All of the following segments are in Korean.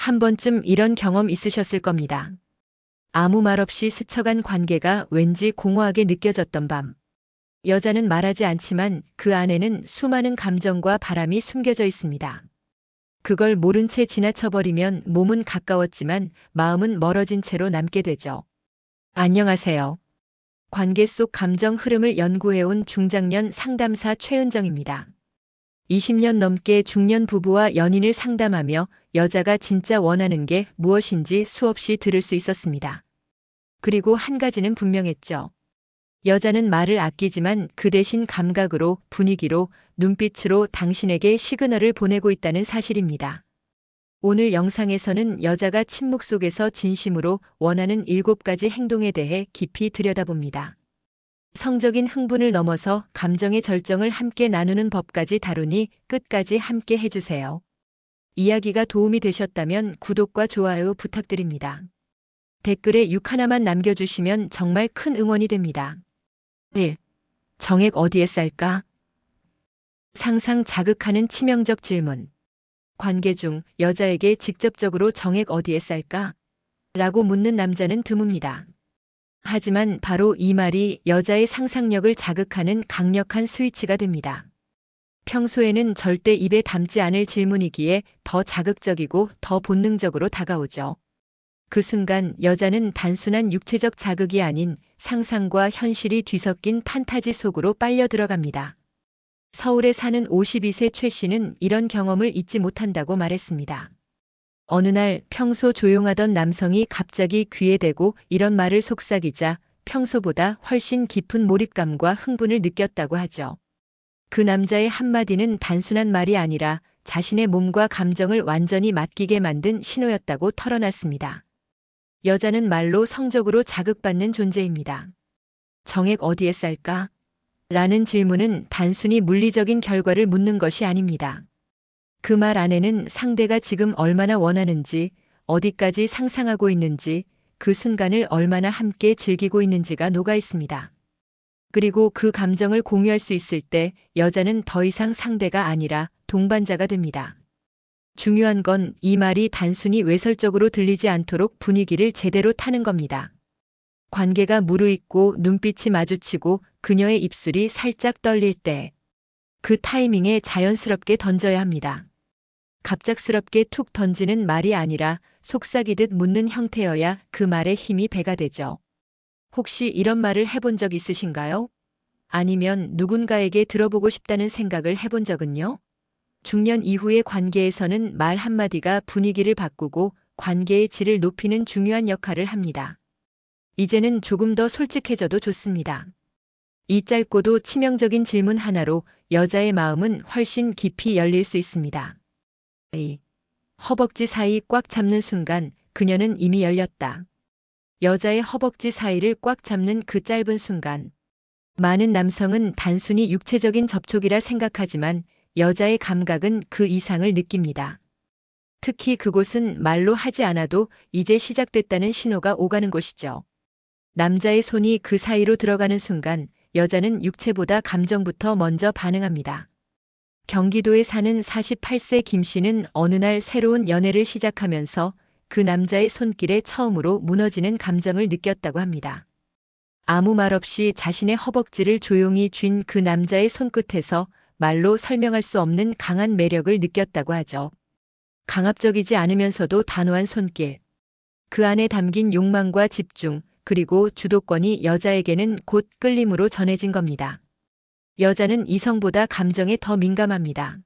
한 번쯤 이런 경험 있으셨을 겁니다. 아무 말 없이 스쳐간 관계가 왠지 공허하게 느껴졌던 밤. 여자는 말하지 않지만 그 안에는 수많은 감정과 바람이 숨겨져 있습니다. 그걸 모른 채 지나쳐버리면 몸은 가까웠지만 마음은 멀어진 채로 남게 되죠. 안녕하세요. 관계 속 감정 흐름을 연구해온 중장년 상담사 최은정입니다. 20년 넘게 중년 부부와 연인을 상담하며 여자가 진짜 원하는 게 무엇인지 수없이 들을 수 있었습니다. 그리고 한 가지는 분명했죠. 여자는 말을 아끼지만 그 대신 감각으로, 분위기로, 눈빛으로 당신에게 시그널을 보내고 있다는 사실입니다. 오늘 영상에서는 여자가 침묵 속에서 진심으로 원하는 7가지 행동에 대해 깊이 들여다봅니다. 성적인 흥분을 넘어서 감정의 절정을 함께 나누는 법까지 다루니 끝까지 함께 해주세요. 이야기가 도움이 되셨다면 구독과 좋아요 부탁드립니다. 댓글에 6 하나만 남겨주시면 정말 큰 응원이 됩니다. 1. 정액 어디에 쌀까? 상상 자극하는 치명적 질문. 관계 중 여자에게 직접적으로 정액 어디에 쌀까? 라고 묻는 남자는 드뭅니다. 하지만 바로 이 말이 여자의 상상력을 자극하는 강력한 스위치가 됩니다. 평소에는 절대 입에 담지 않을 질문이기에 더 자극적이고 더 본능적으로 다가오죠. 그 순간 여자는 단순한 육체적 자극이 아닌 상상과 현실이 뒤섞인 판타지 속으로 빨려 들어갑니다. 서울에 사는 52세 최 씨는 이런 경험을 잊지 못한다고 말했습니다. 어느 날 평소 조용하던 남성이 갑자기 귀에 대고 이런 말을 속삭이자 평소보다 훨씬 깊은 몰입감과 흥분을 느꼈다고 하죠. 그 남자의 한마디는 단순한 말이 아니라 자신의 몸과 감정을 완전히 맡기게 만든 신호였다고 털어놨습니다. 여자는 말로 성적으로 자극받는 존재입니다. 정액 어디에 쌀까? 라는 질문은 단순히 물리적인 결과를 묻는 것이 아닙니다. 그 말 안에는 상대가 지금 얼마나 원하는지, 어디까지 상상하고 있는지, 그 순간을 얼마나 함께 즐기고 있는지가 녹아 있습니다. 그리고 그 감정을 공유할 수 있을 때 여자는 더 이상 상대가 아니라 동반자가 됩니다. 중요한 건 이 말이 단순히 외설적으로 들리지 않도록 분위기를 제대로 타는 겁니다. 관계가 무르익고 눈빛이 마주치고 그녀의 입술이 살짝 떨릴 때 그 타이밍에 자연스럽게 던져야 합니다. 갑작스럽게 툭 던지는 말이 아니라 속삭이듯 묻는 형태여야 그 말에 힘이 배가 되죠. 혹시 이런 말을 해본 적 있으신가요? 아니면 누군가에게 들어보고 싶다는 생각을 해본 적은요? 중년 이후의 관계에서는 말 한마디가 분위기를 바꾸고 관계의 질을 높이는 중요한 역할을 합니다. 이제는 조금 더 솔직해져도 좋습니다. 이 짧고도 치명적인 질문 하나로 여자의 마음은 훨씬 깊이 열릴 수 있습니다. 허벅지 사이 꽉 잡는 순간 그녀는 이미 열렸다. 여자의 허벅지 사이를 꽉 잡는 그 짧은 순간. 많은 남성은 단순히 육체적인 접촉이라 생각하지만 여자의 감각은 그 이상을 느낍니다. 특히 그곳은 말로 하지 않아도 이제 시작됐다는 신호가 오가는 곳이죠. 남자의 손이 그 사이로 들어가는 순간 여자는 육체보다 감정부터 먼저 반응합니다. 경기도에 사는 48세 김 씨는 어느 날 새로운 연애를 시작하면서 그 남자의 손길에 처음으로 무너지는 감정을 느꼈다고 합니다. 아무 말 없이 자신의 허벅지를 조용히 쥔 그 남자의 손끝에서 말로 설명할 수 없는 강한 매력을 느꼈다고 하죠. 강압적이지 않으면서도 단호한 손길. 그 안에 담긴 욕망과 집중, 그리고 주도권이 여자에게는 곧 끌림으로 전해진 겁니다. 여자는 이성보다 감정에 더 민감합니다.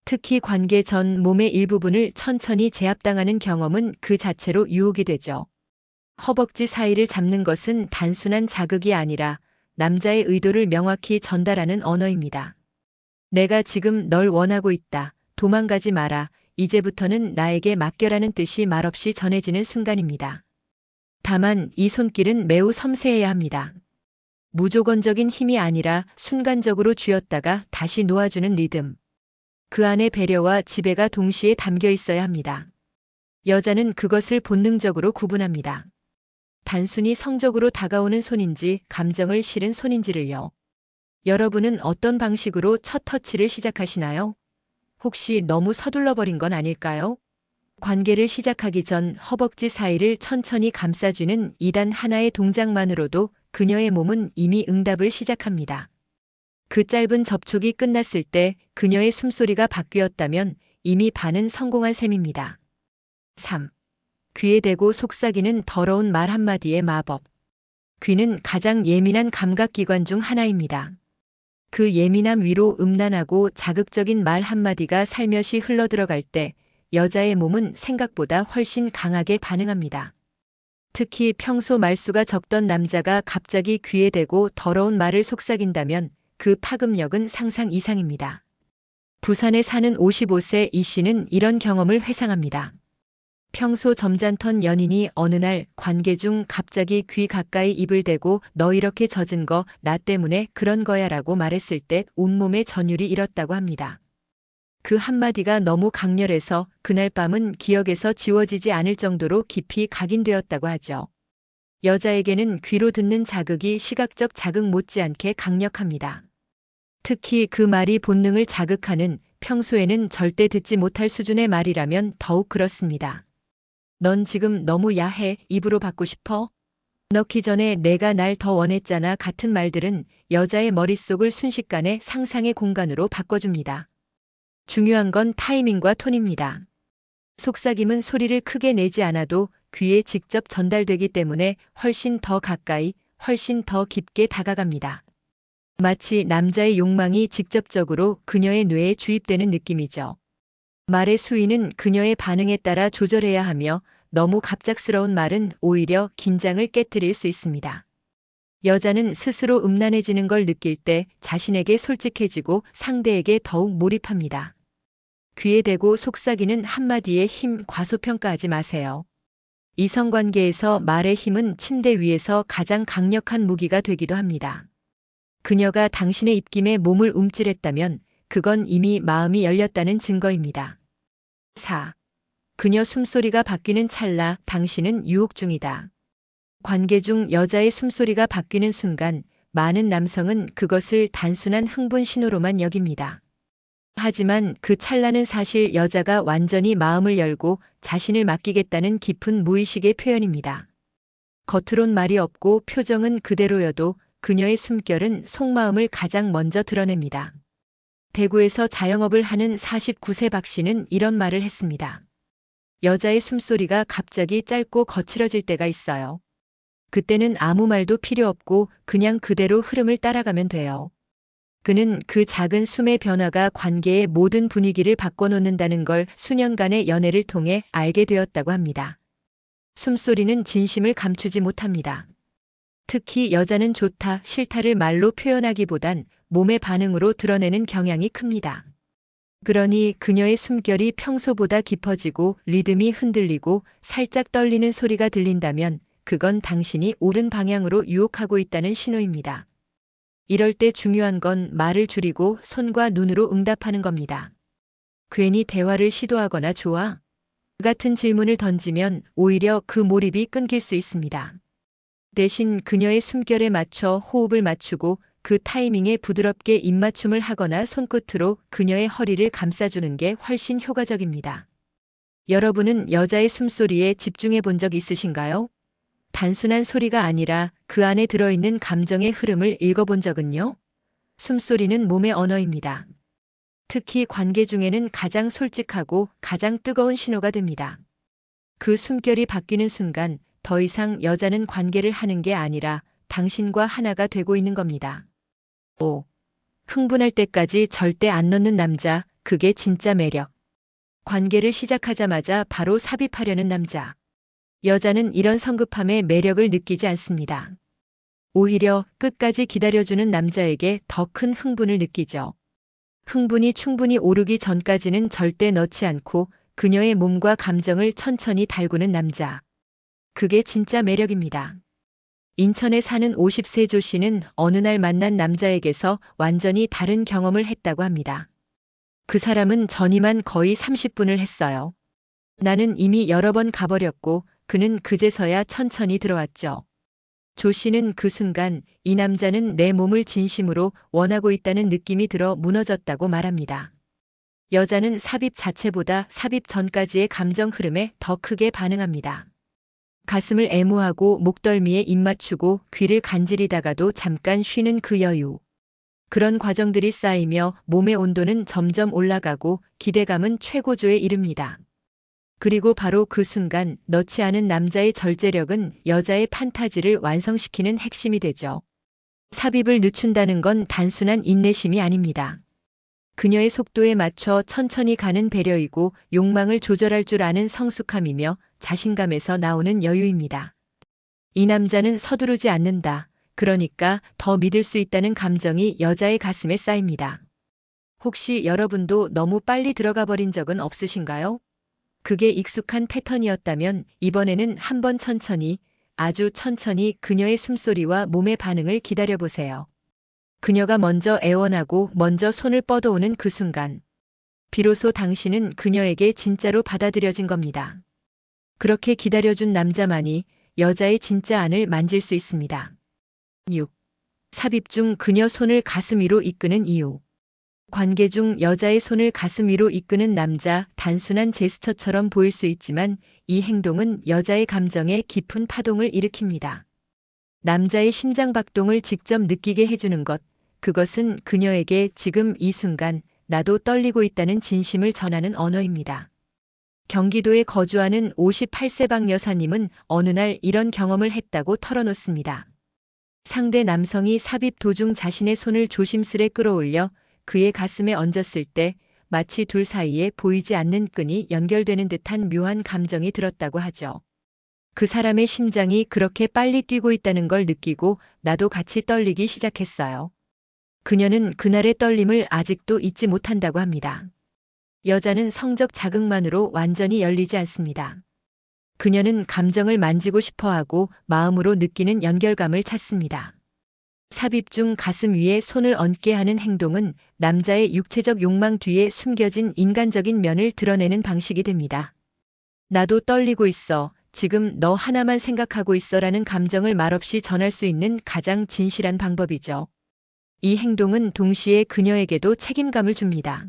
특히 관계 전 몸의 일부분을 천천히 제압당하는 경험은 그 자체로 유혹이 되죠. 허벅지 사이를 잡는 것은 단순한 자극이 아니라 남자의 의도를 명확히 전달하는 언어입니다. 내가 지금 널 원하고 있다. 도망가지 마라. 이제부터는 나에게 맡겨라는 뜻이 말없이 전해지는 순간입니다. 다만 이 손길은 매우 섬세해야 합니다. 무조건적인 힘이 아니라 순간적으로 쥐었다가 다시 놓아주는 리듬. 그 안에 배려와 지배가 동시에 담겨 있어야 합니다. 여자는 그것을 본능적으로 구분합니다. 단순히 성적으로 다가오는 손인지 감정을 실은 손인지를요. 여러분은 어떤 방식으로 첫 터치를 시작하시나요? 혹시 너무 서둘러 버린 건 아닐까요? 관계를 시작하기 전 허벅지 사이를 천천히 감싸주는 이 단 하나의 동작만으로도 그녀의 몸은 이미 응답을 시작합니다. 그 짧은 접촉이 끝났을 때 그녀의 숨소리가 바뀌었다면 이미 반은 성공한 셈입니다. 3. 귀에 대고 속삭이는 더러운 말 한마디의 마법. 귀는 가장 예민한 감각기관 중 하나입니다. 그 예민함 위로 음란하고 자극적인 말 한마디가 살며시 흘러들어갈 때 여자의 몸은 생각보다 훨씬 강하게 반응합니다. 특히 평소 말수가 적던 남자가 갑자기 귀에 대고 더러운 말을 속삭인다면 그 파급력은 상상 이상입니다. 부산에 사는 55세 이 씨는 이런 경험을 회상합니다. 평소 점잖던 연인이 어느 날 관계 중 갑자기 귀 가까이 입을 대고 너 이렇게 젖은 거 나 때문에 그런 거야 라고 말했을 때 온몸의 전율이 일었다고 합니다. 그 한마디가 너무 강렬해서 그날 밤은 기억에서 지워지지 않을 정도로 깊이 각인되었다고 하죠. 여자에게는 귀로 듣는 자극이 시각적 자극 못지않게 강력합니다. 특히 그 말이 본능을 자극하는 평소에는 절대 듣지 못할 수준의 말이라면 더욱 그렇습니다. 넌 지금 너무 야해, 입으로 받고 싶어? 넣기 전에 내가 날 더 원했잖아 같은 말들은 여자의 머릿속을 순식간에 상상의 공간으로 바꿔줍니다. 중요한 건 타이밍과 톤입니다. 속삭임은 소리를 크게 내지 않아도 귀에 직접 전달되기 때문에 훨씬 더 가까이, 훨씬 더 깊게 다가갑니다. 마치 남자의 욕망이 직접적으로 그녀의 뇌에 주입되는 느낌이죠. 말의 수위는 그녀의 반응에 따라 조절해야 하며 너무 갑작스러운 말은 오히려 긴장을 깨뜨릴 수 있습니다. 여자는 스스로 음란해지는 걸 느낄 때 자신에게 솔직해지고 상대에게 더욱 몰입합니다. 귀에 대고 속삭이는 한마디의 힘 과소평가하지 마세요. 이성관계에서 말의 힘은 침대 위에서 가장 강력한 무기가 되기도 합니다. 그녀가 당신의 입김에 몸을 움찔했다면 그건 이미 마음이 열렸다는 증거입니다. 4. 그녀 숨소리가 바뀌는 찰나 당신은 유혹 중이다. 관계 중 여자의 숨소리가 바뀌는 순간 많은 남성은 그것을 단순한 흥분 신호로만 여깁니다. 하지만 그 찰나는 사실 여자가 완전히 마음을 열고 자신을 맡기겠다는 깊은 무의식의 표현입니다. 겉으론 말이 없고 표정은 그대로여도 그녀의 숨결은 속마음을 가장 먼저 드러냅니다. 대구에서 자영업을 하는 49세 박 씨는 이런 말을 했습니다. 여자의 숨소리가 갑자기 짧고 거칠어질 때가 있어요. 그때는 아무 말도 필요 없고 그냥 그대로 흐름을 따라가면 돼요. 그는 그 작은 숨의 변화가 관계의 모든 분위기를 바꿔놓는다는 걸 수년간의 연애를 통해 알게 되었다고 합니다. 숨소리는 진심을 감추지 못합니다. 특히 여자는 좋다, 싫다를 말로 표현하기보단 몸의 반응으로 드러내는 경향이 큽니다. 그러니 그녀의 숨결이 평소보다 깊어지고 리듬이 흔들리고 살짝 떨리는 소리가 들린다면 그건 당신이 옳은 방향으로 유혹하고 있다는 신호입니다. 이럴 때 중요한 건 말을 줄이고 손과 눈으로 응답하는 겁니다. 괜히 대화를 시도하거나 좋아? 같은 질문을 던지면 오히려 그 몰입이 끊길 수 있습니다. 대신 그녀의 숨결에 맞춰 호흡을 맞추고 그 타이밍에 부드럽게 입맞춤을 하거나 손끝으로 그녀의 허리를 감싸주는 게 훨씬 효과적입니다. 여러분은 여자의 숨소리에 집중해 본 적 있으신가요? 단순한 소리가 아니라 그 안에 들어있는 감정의 흐름을 읽어본 적은요? 숨소리는 몸의 언어입니다. 특히 관계 중에는 가장 솔직하고 가장 뜨거운 신호가 됩니다. 그 숨결이 바뀌는 순간 더 이상 여자는 관계를 하는 게 아니라 당신과 하나가 되고 있는 겁니다. 5. 흥분할 때까지 절대 안 넣는 남자, 그게 진짜 매력. 관계를 시작하자마자 바로 삽입하려는 남자. 여자는 이런 성급함의 매력을 느끼지 않습니다. 오히려 끝까지 기다려주는 남자에게 더 큰 흥분을 느끼죠. 흥분이 충분히 오르기 전까지는 절대 넣지 않고 그녀의 몸과 감정을 천천히 달구는 남자. 그게 진짜 매력입니다. 인천에 사는 50세 조 씨는 어느 날 만난 남자에게서 완전히 다른 경험을 했다고 합니다. 그 사람은 전이만 거의 30분을 했어요. 나는 이미 여러 번 가버렸고 그는 그제서야 천천히 들어왔죠. 조 씨는 그 순간 이 남자는 내 몸을 진심으로 원하고 있다는 느낌이 들어 무너졌다고 말합니다. 여자는 삽입 자체보다 삽입 전까지의 감정 흐름에 더 크게 반응합니다. 가슴을 애무하고 목덜미에 입 맞추고 귀를 간지리다가도 잠깐 쉬는 그 여유. 그런 과정들이 쌓이며 몸의 온도는 점점 올라가고 기대감은 최고조에 이릅니다. 그리고 바로 그 순간 넣지 않은 남자의 절제력은 여자의 판타지를 완성시키는 핵심이 되죠. 삽입을 늦춘다는 건 단순한 인내심이 아닙니다. 그녀의 속도에 맞춰 천천히 가는 배려이고 욕망을 조절할 줄 아는 성숙함이며 자신감에서 나오는 여유입니다. 이 남자는 서두르지 않는다. 그러니까 더 믿을 수 있다는 감정이 여자의 가슴에 쌓입니다. 혹시 여러분도 너무 빨리 들어가 버린 적은 없으신가요? 그게 익숙한 패턴이었다면 이번에는 한번 천천히, 아주 천천히 그녀의 숨소리와 몸의 반응을 기다려보세요. 그녀가 먼저 애원하고 먼저 손을 뻗어오는 그 순간, 비로소 당신은 그녀에게 진짜로 받아들여진 겁니다. 그렇게 기다려준 남자만이 여자의 진짜 안을 만질 수 있습니다. 6. 삽입 중 그녀 손을 가슴 위로 이끄는 이유. 관계 중 여자의 손을 가슴 위로 이끄는 남자, 단순한 제스처처럼 보일 수 있지만 이 행동은 여자의 감정에 깊은 파동을 일으킵니다. 남자의 심장박동을 직접 느끼게 해주는 것, 그것은 그녀에게 지금 이 순간 나도 떨리고 있다는 진심을 전하는 언어입니다. 경기도에 거주하는 58세 박 여사님은 어느 날 이런 경험을 했다고 털어놓습니다. 상대 남성이 삽입 도중 자신의 손을 조심스레 끌어올려 그의 가슴에 얹었을 때 마치 둘 사이에 보이지 않는 끈이 연결되는 듯한 묘한 감정이 들었다고 하죠. 그 사람의 심장이 그렇게 빨리 뛰고 있다는 걸 느끼고 나도 같이 떨리기 시작했어요. 그녀는 그날의 떨림을 아직도 잊지 못한다고 합니다. 여자는 성적 자극만으로 완전히 열리지 않습니다. 그녀는 감정을 만지고 싶어하고 마음으로 느끼는 연결감을 찾습니다. 삽입 중 가슴 위에 손을 얹게 하는 행동은 남자의 육체적 욕망 뒤에 숨겨진 인간적인 면을 드러내는 방식이 됩니다. 나도 떨리고 있어. 지금 너 하나만 생각하고 있어라는 감정을 말없이 전할 수 있는 가장 진실한 방법이죠. 이 행동은 동시에 그녀에게도 책임감을 줍니다.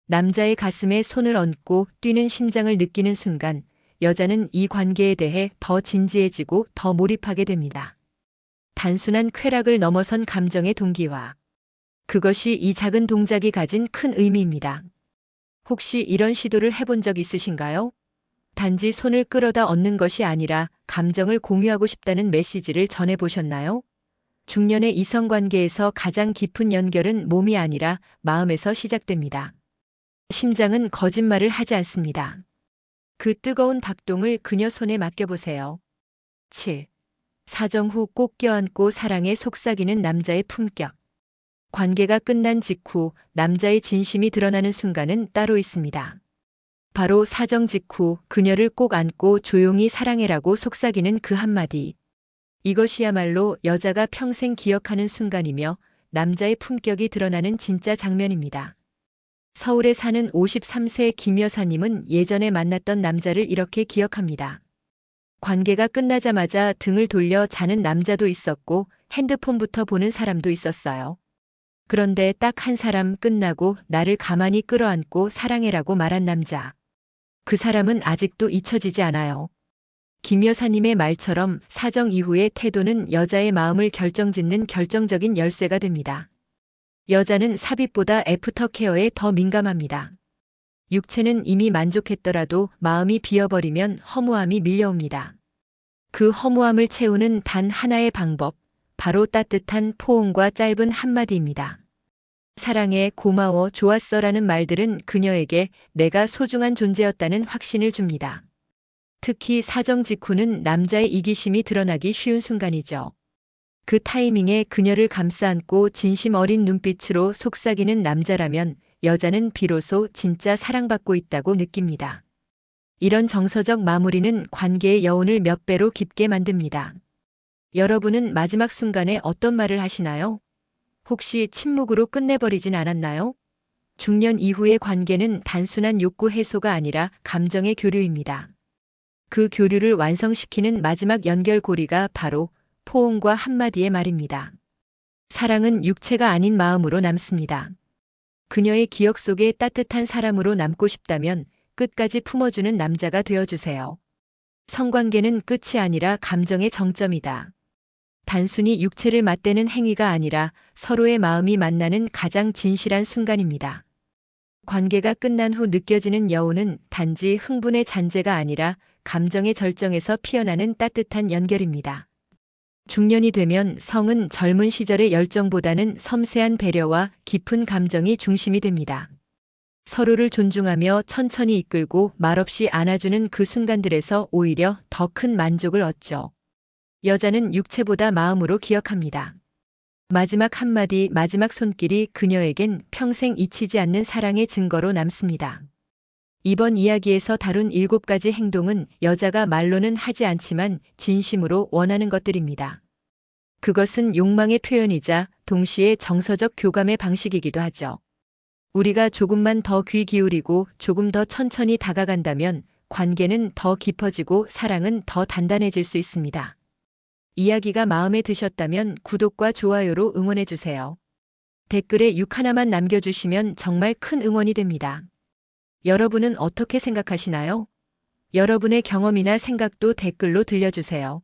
남자의 가슴에 손을 얹고 뛰는 심장을 느끼는 순간 여자는 이 관계에 대해 더 진지해지고 더 몰입하게 됩니다. 단순한 쾌락을 넘어선 감정의 동기화. 그것이 이 작은 동작이 가진 큰 의미입니다. 혹시 이런 시도를 해본 적 있으신가요? 단지 손을 끌어다 얹는 것이 아니라 감정을 공유하고 싶다는 메시지를 전해보셨나요? 중년의 이성관계에서 가장 깊은 연결은 몸이 아니라 마음에서 시작됩니다. 심장은 거짓말을 하지 않습니다. 그 뜨거운 박동을 그녀 손에 맡겨보세요. 7. 사정 후 꼭 껴안고 사랑에 속삭이는 남자의 품격. 관계가 끝난 직후 남자의 진심이 드러나는 순간은 따로 있습니다. 바로 사정 직후 그녀를 꼭 안고 조용히 사랑해라고 속삭이는 그 한마디. 이것이야말로 여자가 평생 기억하는 순간이며 남자의 품격이 드러나는 진짜 장면입니다. 서울에 사는 53세 김 여사님은 예전에 만났던 남자를 이렇게 기억합니다. 관계가 끝나자마자 등을 돌려 자는 남자도 있었고 핸드폰부터 보는 사람도 있었어요. 그런데 딱 한 사람 끝나고 나를 가만히 끌어안고 사랑해라고 말한 남자. 그 사람은 아직도 잊혀지지 않아요. 김 여사님의 말처럼 사정 이후의 태도는 여자의 마음을 결정짓는 결정적인 열쇠가 됩니다. 여자는 삽입보다 애프터 케어에 더 민감합니다. 육체는 이미 만족했더라도 마음이 비어버리면 허무함이 밀려옵니다. 그 허무함을 채우는 단 하나의 방법, 바로 따뜻한 포옹과 짧은 한마디입니다. 사랑해, 고마워, 좋았어라는 말들은 그녀에게 내가 소중한 존재였다는 확신을 줍니다. 특히 사정 직후는 남자의 이기심이 드러나기 쉬운 순간이죠. 그 타이밍에 그녀를 감싸안고 진심 어린 눈빛으로 속삭이는 남자라면 여자는 비로소 진짜 사랑받고 있다고 느낍니다. 이런 정서적 마무리는 관계의 여운을 몇 배로 깊게 만듭니다. 여러분은 마지막 순간에 어떤 말을 하시나요? 혹시 침묵으로 끝내버리진 않았나요? 중년 이후의 관계는 단순한 욕구 해소가 아니라 감정의 교류입니다. 그 교류를 완성시키는 마지막 연결고리가 바로 포옹과 한마디의 말입니다. 사랑은 육체가 아닌 마음으로 남습니다. 그녀의 기억 속에 따뜻한 사람으로 남고 싶다면 끝까지 품어주는 남자가 되어주세요. 성관계는 끝이 아니라 감정의 정점이다. 단순히 육체를 맞대는 행위가 아니라 서로의 마음이 만나는 가장 진실한 순간입니다. 관계가 끝난 후 느껴지는 여운은 단지 흥분의 잔재가 아니라 감정의 절정에서 피어나는 따뜻한 연결입니다. 중년이 되면 성은 젊은 시절의 열정보다는 섬세한 배려와 깊은 감정이 중심이 됩니다. 서로를 존중하며 천천히 이끌고 말없이 안아주는 그 순간들에서 오히려 더 큰 만족을 얻죠. 여자는 육체보다 마음으로 기억합니다. 마지막 한마디, 마지막 손길이 그녀에겐 평생 잊히지 않는 사랑의 증거로 남습니다. 이번 이야기에서 다룬 7가지 행동은 여자가 말로는 하지 않지만 진심으로 원하는 것들입니다. 그것은 욕망의 표현이자 동시에 정서적 교감의 방식이기도 하죠. 우리가 조금만 더 귀 기울이고 조금 더 천천히 다가간다면 관계는 더 깊어지고 사랑은 더 단단해질 수 있습니다. 이야기가 마음에 드셨다면 구독과 좋아요로 응원해주세요. 댓글에 6 하나만 남겨주시면 정말 큰 응원이 됩니다. 여러분은 어떻게 생각하시나요? 여러분의 경험이나 생각도 댓글로 들려주세요.